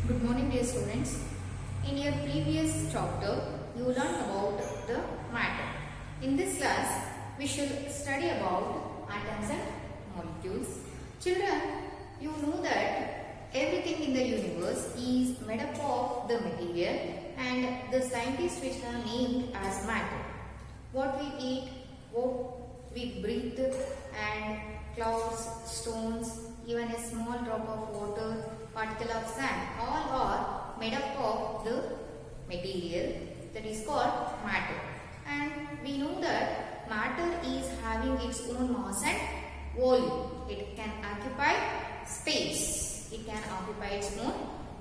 Good morning, dear students. In your previous chapter, you learned about the matter. In this class, we shall study about atoms and molecules. Children, you know that everything in the universe is made up of the material and the scientists which are named as matter. What we eat, what we breathe, and clouds, stones, even a small drop of water, particle of sand, all are made up of the material that is called matter. And we know that matter is having its own mass and volume. It can occupy space. It can occupy its own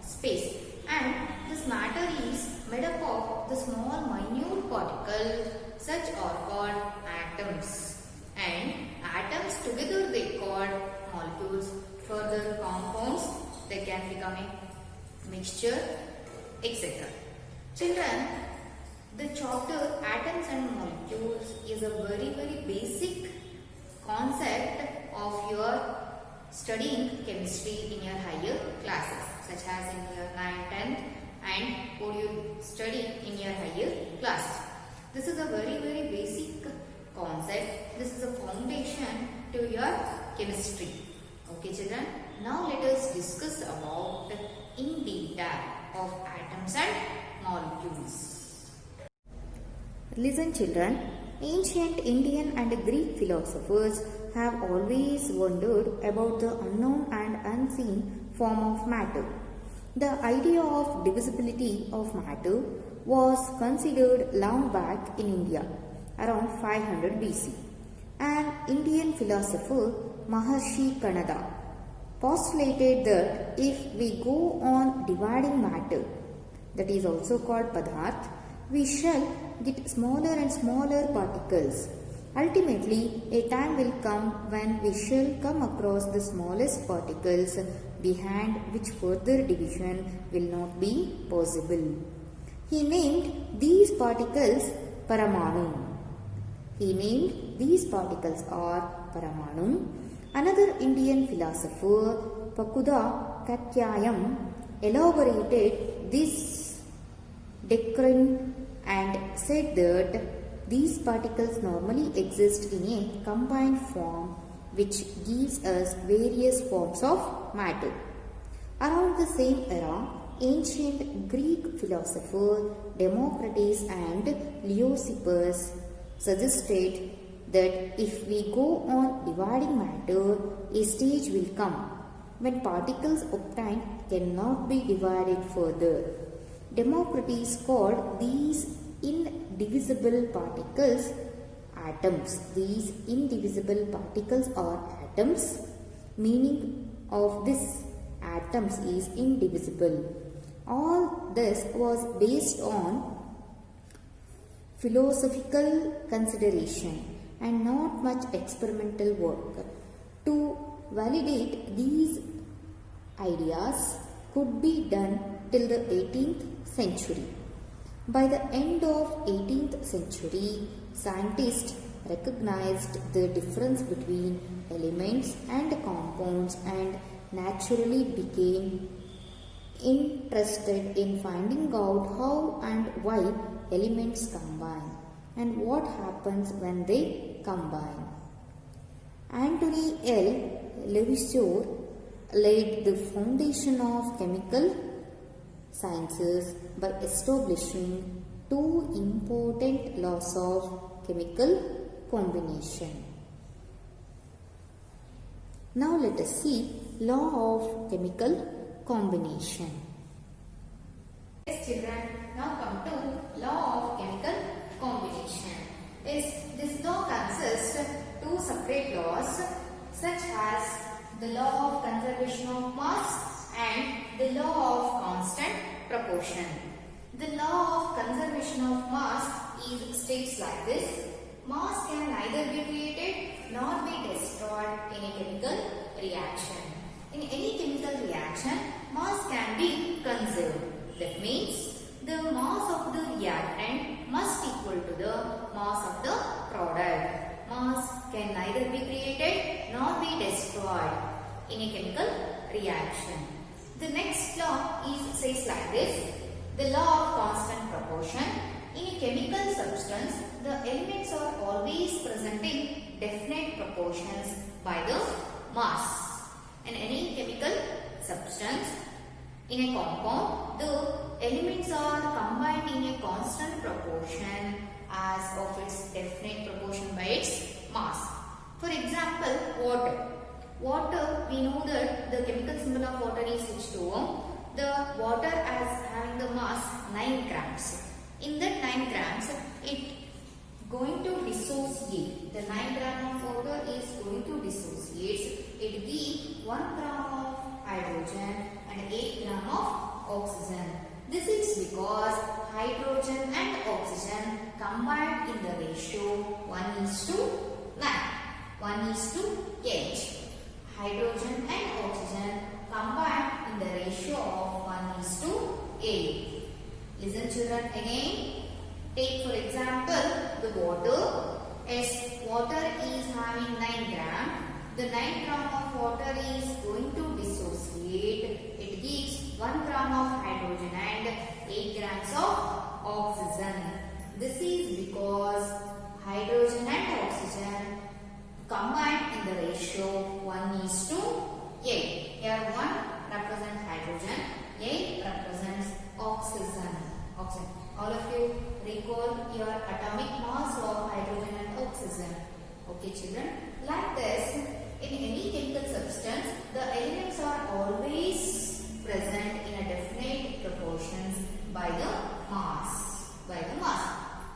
space. And this matter is made up of the small minute particles, such are called atoms. And atoms together they called molecules. Further compounds, they can become a mixture, etc. Children, the chapter atoms and molecules is a very basic concept of your studying chemistry in your higher classes, such as in your 9th, 10th and what you study in your higher classes. This is a very basic concept. This is a foundation to your chemistry. Okay children, now let us discuss about in detail of atoms and molecules. Listen children, ancient Indian and Greek philosophers have always wondered about the unknown and unseen form of matter. The idea of divisibility of matter was considered long back in India, around 500 BC. An Indian philosopher, Maharshi Kanada, postulated that if we go on dividing matter, that is also called Padarth, we shall get smaller and smaller particles. Ultimately, a time will come when we shall come across the smallest particles, behind which further division will not be possible. He named these particles Paramanu. Another Indian philosopher, Pakuda Katyayam, elaborated this doctrine and said that these particles normally exist in a combined form which gives us various forms of matter. Around the same era, ancient Greek philosopher Democritus and Leucippus suggested that if we go on dividing matter, a stage will come when particles obtained cannot be divided further. Democritus called these indivisible particles atoms. These indivisible particles are atoms. Meaning of this atoms is indivisible. All this was based on philosophical consideration and not much experimental work. To validate these ideas could be done till the 18th century. By the end of 18th century, scientists recognized the difference between elements and compounds and naturally became interested in finding out how and why elements combine and what happens when they combine. Anthony L. Lavoisier laid the foundation of chemical sciences by establishing two important laws of chemical combination. Now let us see law of chemical combination. Yes children, now come to law of chemical combination. This law consists of two separate laws such as the law of conservation of mass and the law of constant proportion. The law of conservation of mass states like this: mass can neither be created nor be destroyed in a chemical reaction. In any chemical reaction, mass can be conserved. That means the mass of the reactant must equal to the mass of the product. Mass can neither be created nor be destroyed in a chemical reaction. The next law says like this. The law of constant proportion. In a chemical substance, the elements are always present in definite proportions by the mass. In any chemical substance, in a compound, the elements are combined in a constant proportion as of its definite proportion by its mass. For example, water. Water, we know that the chemical symbol of water is H2O. The water as having the mass 9 grams. In that 9 grams, it going to dissociate. The 9 gram of water is going to dissociate. It gives 1 gram of hydrogen and 8 gram of oxygen. This is because hydrogen and oxygen combined in the ratio 1:9. 1:8. Hydrogen and oxygen combined in the ratio of 1:8. Listen children again. Take for example the water. As water is having 9 gram. The 9 gram of water is going to dissociate. It gives 1 gram of hydrogen and 8 grams of oxygen. This is because hydrogen and oxygen combined in the ratio 1:8. Here 1 represents hydrogen, 8 represents oxygen. All of you recall your atomic mass of hydrogen and oxygen. Okay children, like this, in any chemical substance, the elements are always present in a definite proportions by the mass.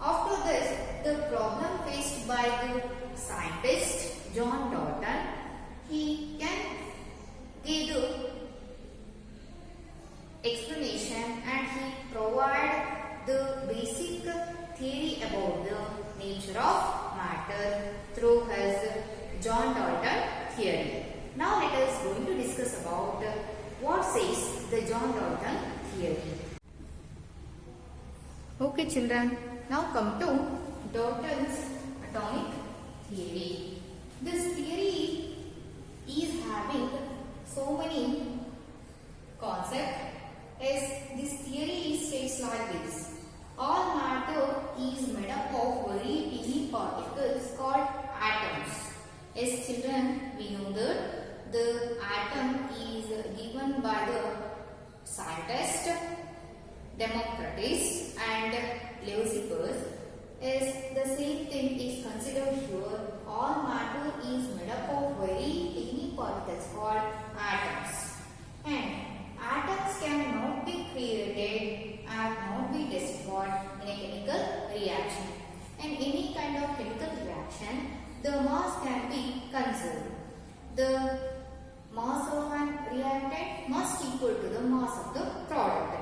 After this, the problem faced by the scientist John Dalton, he can give the explanation and he provide the basic theory about the nature of matter through his John Dalton theory. Now let us going to discuss about what says the John Dalton theory. Okay children, now come to Dalton's atomic theory. This theory is having so many concepts. As this theory states like this. All matter is made up of very teeny particles called atoms. As children, we know that the atom is given by the scientist Democritus and Leucippus. As the same thing is considered here, all matter is made up of very teeny particles called atoms. And atoms cannot be created and not be destroyed in a chemical reaction. In any kind of chemical reaction, the mass can be conserved. The mass of an reactant must equal to the mass of the product.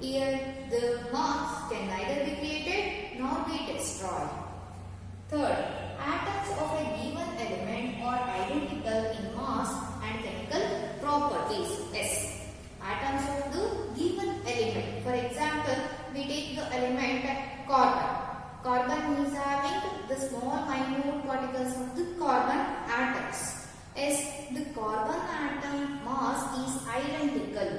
Here, the mass can neither be created nor be destroyed. Third, atoms of a given element are identical in mass and chemical properties. Yes. Atoms of the given element. For example, we take the element carbon. Carbon is having the small minute particles of the carbon atoms. As the carbon atom mass is identical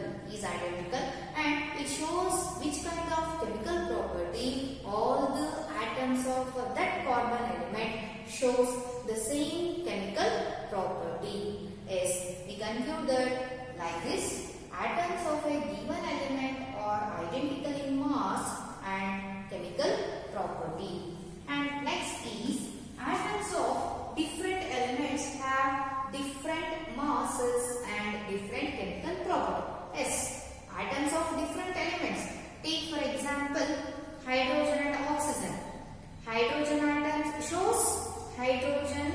and it shows which kind of chemical property all the atoms of that carbon element shows the same chemical property. As we conclude that like this. Atoms of a given element are identical in mass and chemical property. And next is atoms of different elements have different masses and different chemical property. Yes, atoms of different elements. Take for example hydrogen and oxygen. Hydrogen atoms shows hydrogen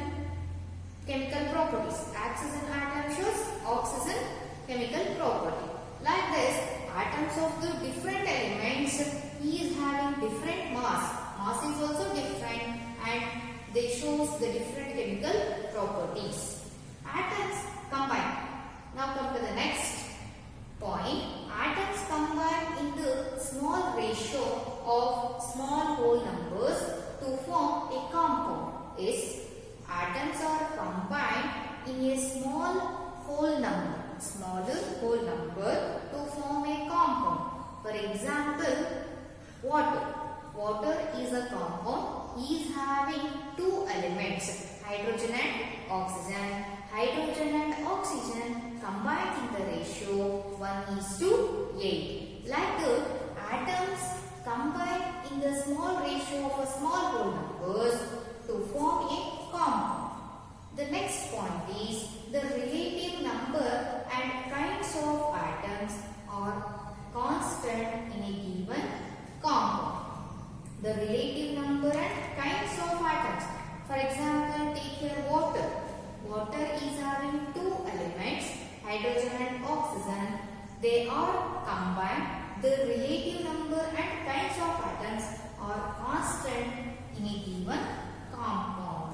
chemical properties. Oxygen atom shows oxygen chemical property. Like this, atoms of the different elements is having different mass. Mass is also different and they shows the different chemical properties. Atoms combine. Now come to the next point. Atoms combine in the small ratio of small whole numbers to form a compound. Yes, atoms are combined in a small whole number. smaller whole number to form a compound. For example, water. Water is a compound is having two elements, hydrogen and oxygen. Hydrogen and oxygen combined in the ratio 1:8. Like the atoms combine in the small ratio of a small whole numbers to form a compound. The next point is the relative number and kinds of atoms are constant in a given compound. The relative number and kinds of atoms. For example, take here water. Water is having two elements, hydrogen and oxygen. They are combined. The relative number and kinds of atoms are constant in a given compound.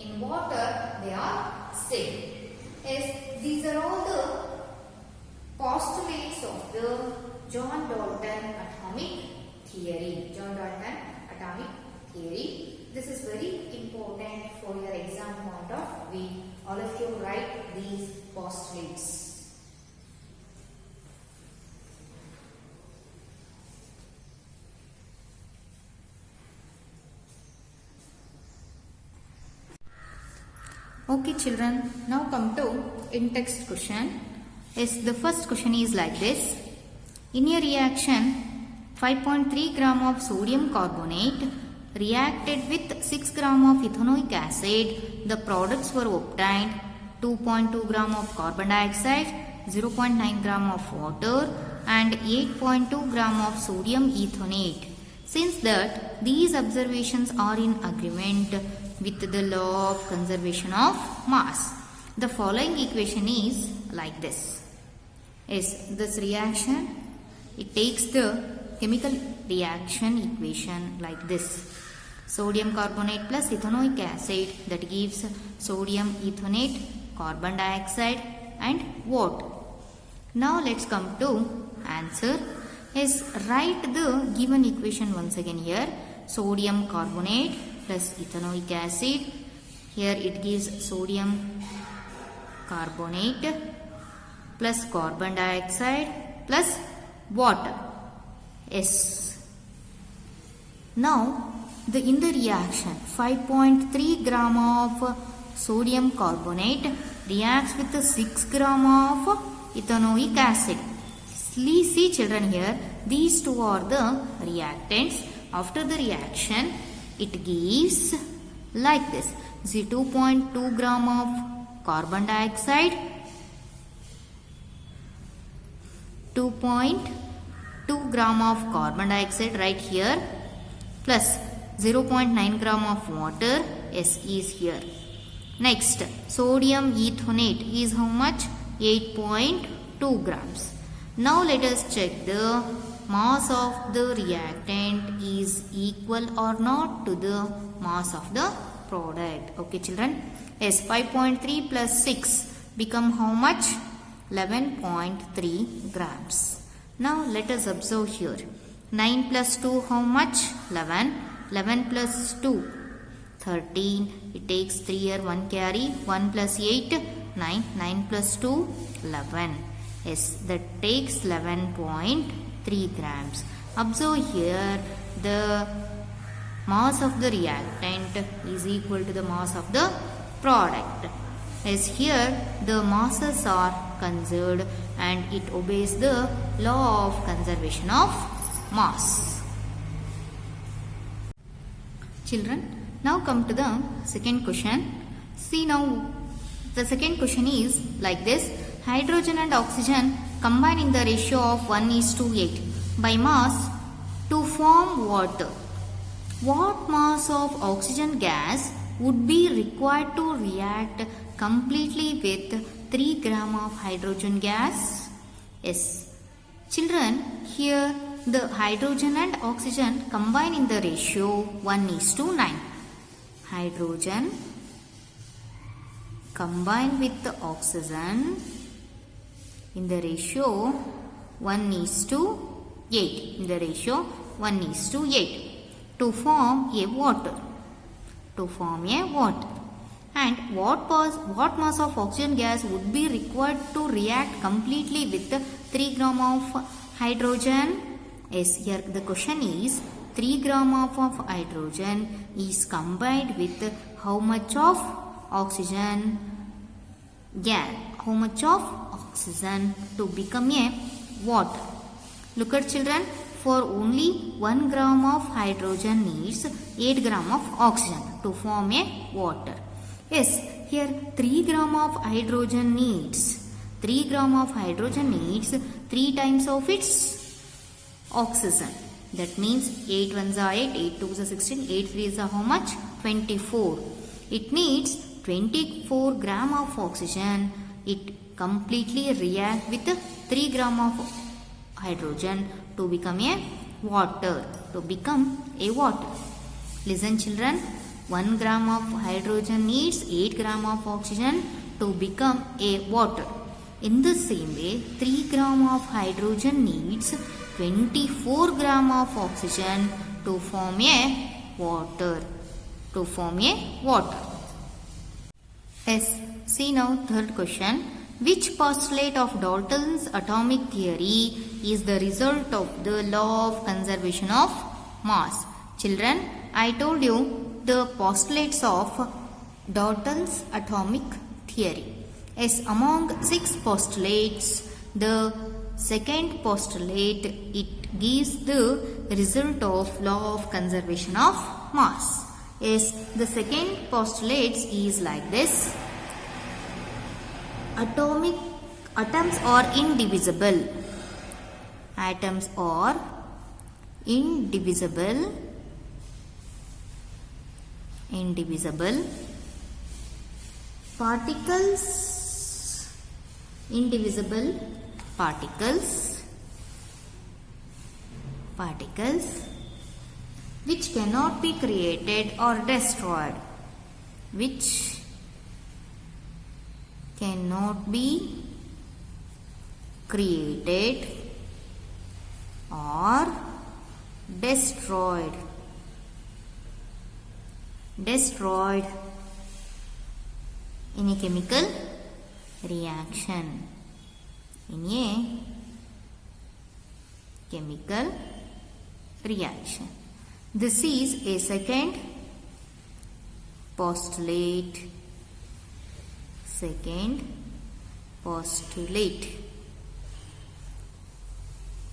In water, they are same. Yes, these are all the postulates of the John Dalton atomic theory. John Dalton atomic theory. This is very important for your exam point of view. All of you write these postulates. Okay children, now come to in-text question. Yes, the first question is like this. In a reaction, 5.3 gram of sodium carbonate reacted with 6 gram of ethanoic acid. The products were obtained 2.2 gram of carbon dioxide, 0.9 gram of water and 8.2 gram of sodium ethonate. Since that these observations are in agreement with the law of conservation of mass, the following equation is like this. Is this reaction? It takes the chemical reaction equation like this. Sodium carbonate plus ethanoic acid, that gives sodium ethonate, carbon dioxide and water. Now let's come to answer. Is write the given equation once again here. Sodium carbonate plus ethanoic acid. Here it gives sodium carbonate plus carbon dioxide plus water. Yes. Now in the reaction 5.3 gram of sodium carbonate reacts with 6 gram of ethanoic acid. See children here, these two are the reactants. After the reaction, it gives like this. 2.2 gram of carbon dioxide, 2.2 gram of carbon dioxide right here, plus 0.9 gram of water, S is here. Next, sodium ethonate is how much? 8.2 grams. Now let us check the mass of the reactant is equal or not to the mass of the product. Okay children. Yes, 5.3 plus 6 become how much? 11.3 grams. Now let us observe here. 9 plus 2 how much? 11. 11 plus 2 13. It takes 3 here, 1 carry. 1 plus 8 9. 9 plus 2 11. Yes, that takes 11.3 grams. Observe here, the mass of the reactant is equal to the mass of the product. As here, the masses are conserved and it obeys the law of conservation of mass. Children, now come to the second question. See now, the second question is like this. Hydrogen and oxygen combine in the ratio of 1:8 by mass to form water. What mass of oxygen gas would be required to react completely with 3 gram of hydrogen gas? Yes. Children, here the hydrogen and oxygen combine in the ratio 1:9. Hydrogen combine with the oxygen in the ratio 1:8. In the ratio 1:8 to form a water. And what mass of oxygen gas would be required to react completely with 3 gram of hydrogen? Yes, here the question is 3 gram of hydrogen is combined with how much of oxygen gas? How much of oxygen to become a water? Look at children, for only 1 gram of hydrogen needs 8 gram of oxygen to form a water. Yes, here 3 gram of hydrogen needs 3 times of its oxygen. That means 8 ones are 8, 8 twos are 16, 8 threes are how much? 24. It needs 24 gram of oxygen. It completely react with 3 gram of hydrogen to become a water. Listen children, 1 gram of hydrogen needs 8 gram of oxygen to become a water. In the same way, 3 gram of hydrogen needs 24 gram of oxygen to form a water. Yes, see now third question. Which postulate of Dalton's atomic theory is the result of the law of conservation of mass? Children, I told you the postulates of Dalton's atomic theory. Yes, among 6 postulates, the second postulate, it gives the result of law of conservation of mass. Yes, the second postulate is like this. Atoms are indivisible. Atoms are indivisible. Particles, indivisible particles which cannot be created or destroyed. Which cannot be created or destroyed in a chemical reaction. This is a second postulate.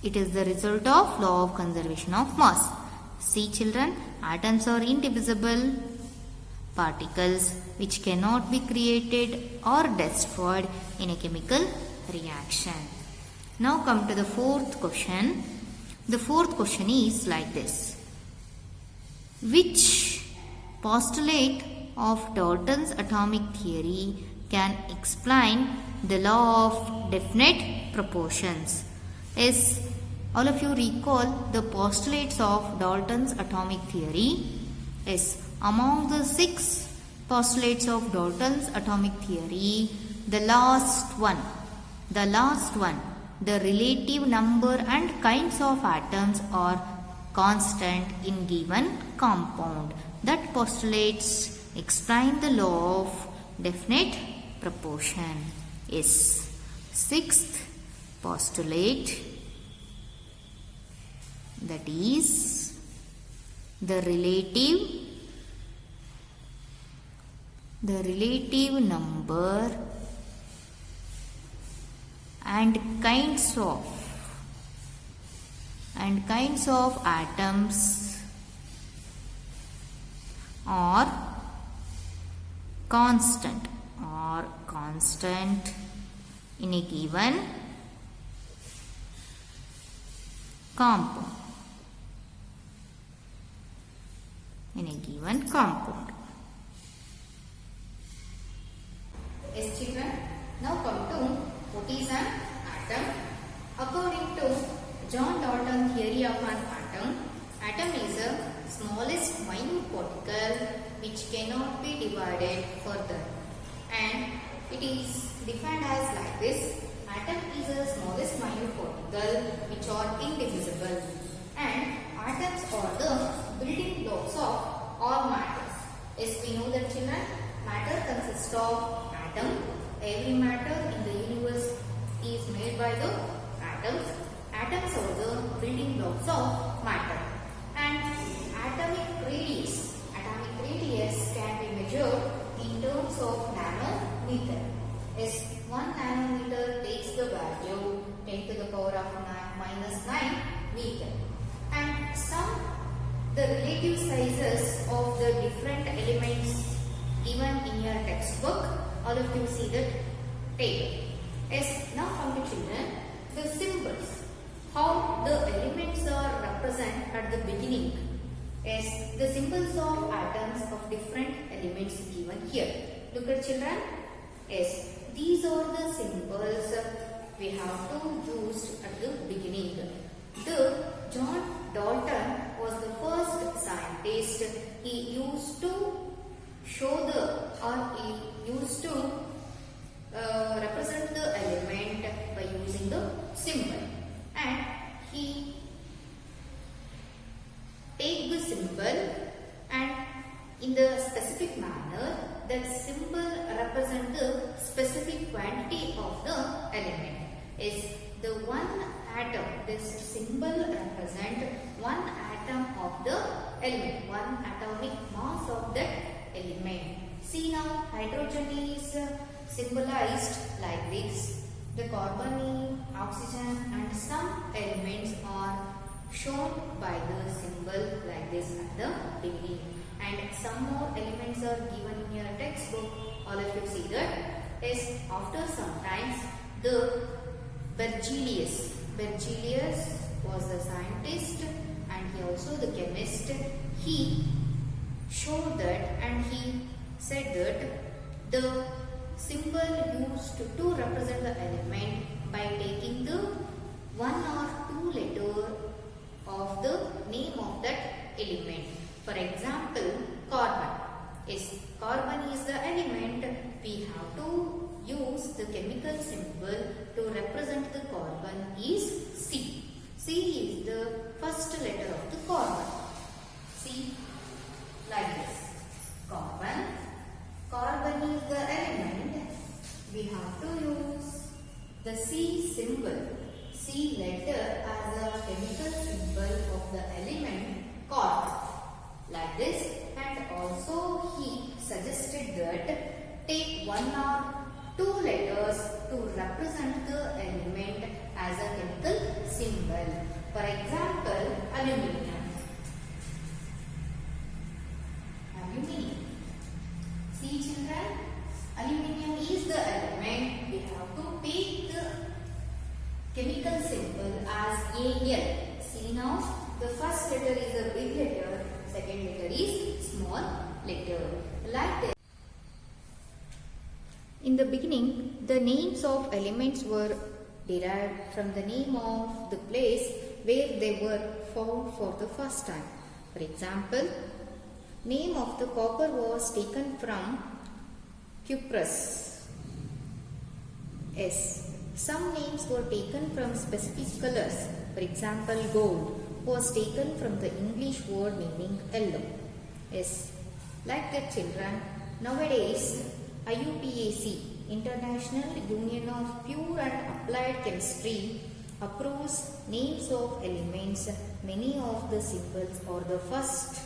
It is the result of law of conservation of mass. See children, atoms are indivisible particles which cannot be created or destroyed in a chemical reaction. Now come to the fourth question. The fourth question is like this. Which postulate of Dalton's atomic theory can explain the law of definite proportions? Yes, all of you recall the postulates of Dalton's atomic theory. Yes, among the 6 postulates of Dalton's atomic theory, the last one, the relative number and kinds of atoms are constant in given compound. That postulates explain the law of definite proportion. Yes, 6th postulate, that is the relative number and kinds of atoms are constant in a given compound. Yes children, now come to what is an atom. According to John Dalton theory of an atom is a smallest minute particle which cannot be divided further, and it is defined as like this. Atom is the smallest minute particle which are indivisible, and atoms are the building blocks of all matters. Yes, we know that children, matter of atom. Every matter in the universe is made by the atoms. Atoms are the building blocks of matter. And atomic radius can be measured in terms of nanometer. As 1 nanometer takes the value 10 to the power of minus 9 meter. And the relative sizes of the different elements given in your textbook. All of you see that table. Yes, now come to children, the symbols. How the elements are represented at the beginning. Yes, the symbols of atoms of different elements given here. Look at children. Yes, these are the symbols we have to use at the beginning. The John Dalton was the first scientist. He used to represent the element by using the symbol, and he take the symbol and in the specific manner that symbol represent the specific quantity of the element. Is the one atom, this symbol represent one atom of the element, one atomic mass of that element. See now, hydrogen is symbolized like this. The carbon, oxygen and some elements are shown by the symbol like this at the beginning. And some more elements are given in your textbook. All of you see that. Yes, after some times the Berzelius was the scientist and he also the chemist. He showed that and he said that the symbol used to represent the element by taking the one or two letter of the name of that element. For example, carbon. Yes, carbon is the element. We have to use the chemical symbol to represent the carbon is C. C is the first letter of the carbon. C like this. Carbon. Carbon is the element. We have to use the C symbol, C letter as a chemical symbol of the element carbon. Like this. And also he suggested that take one or two letters to represent the element as a chemical symbol. For example, aluminium. Aluminium. See children, aluminium is the element. We have to take the chemical symbol as Al. See now, the first letter is a big letter, second letter is small letter. Like this. In the beginning, the names of elements were derived from the name of the place where they were found for the first time. For example, name of the copper was taken from cuprous. S. Some names were taken from specific colors. For example, gold was taken from the English word meaning yellow. S. Like that children, nowadays IUPAC, International Union of Pure and Applied Chemistry, approves names of elements. Many of the symbols are the first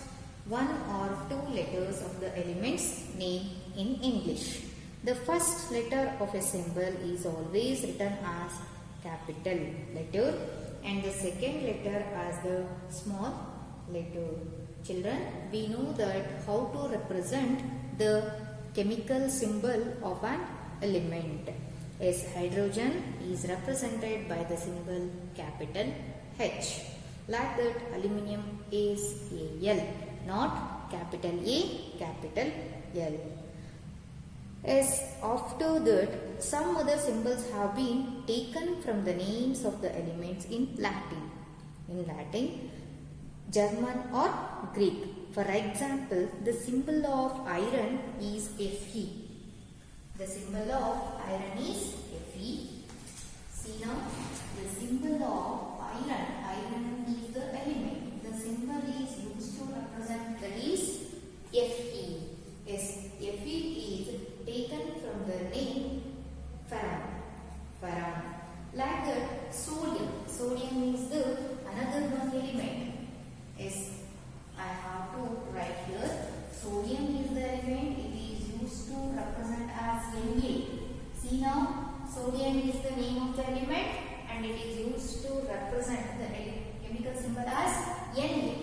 one or two letters of the element's name in English. The first letter of a symbol is always written as capital letter and the second letter as the small letter. Children, we know that how to represent the chemical symbol of an element. As hydrogen is represented by the symbol capital H. Like that, aluminium is Al, not capital A, capital L. As after that, some other symbols have been taken from the names of the elements in Latin. In Latin, German or Greek. For example, the symbol of iron is Fe. The symbol of iron is Fe. See now, the symbol of iron is the element. The symbol is used to represent that is Fe. Yes, Fe is taken symbol as Na,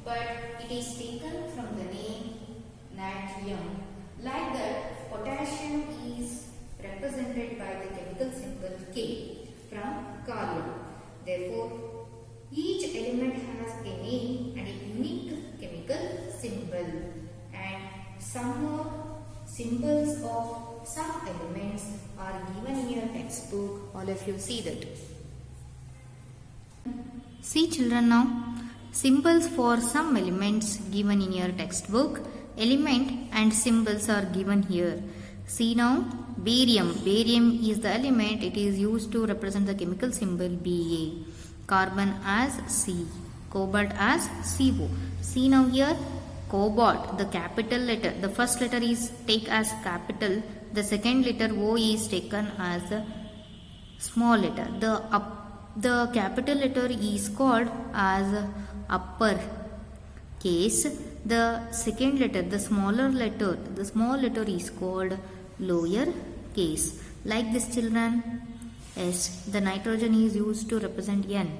but it is taken from the name natrium. Like that, potassium is represented by the chemical symbol K from carbon. Therefore, each element has a name and a unique chemical symbol. And some more symbols of some elements are given in your textbook. All of you see that. See children now, symbols for some elements given in your textbook. Element and symbols are given here. See now, barium. Barium is the element. It is used to represent the chemical symbol Ba. Carbon as C. Cobalt as CO. See now here, cobalt, the capital letter. The first letter is taken as capital. The second letter O is taken as the small letter. The capital letter is called as upper case. The second letter, the small letter is called lower case. Like this children, S, the nitrogen is used to represent N.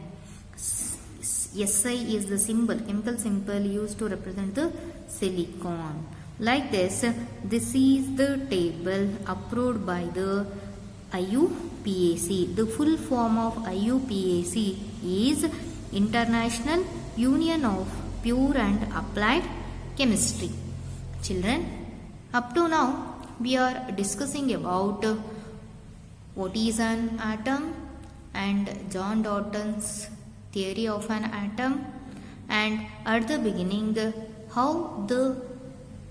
Si is the symbol, chemical symbol used to represent the silicon. Like this is the table approved by the IUPAC. The full form of IUPAC is International Union of Pure and Applied Chemistry. Children, up to now we are discussing about what is an atom and John Dalton's theory of an atom, and at the beginning how the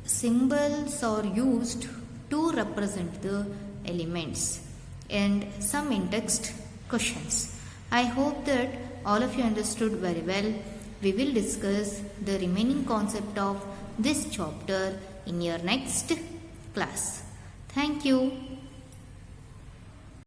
symbols are used to represent the elements and some in-text questions. I hope that all of you understood very well. We will discuss the remaining concept of this chapter in your next class. Thank you.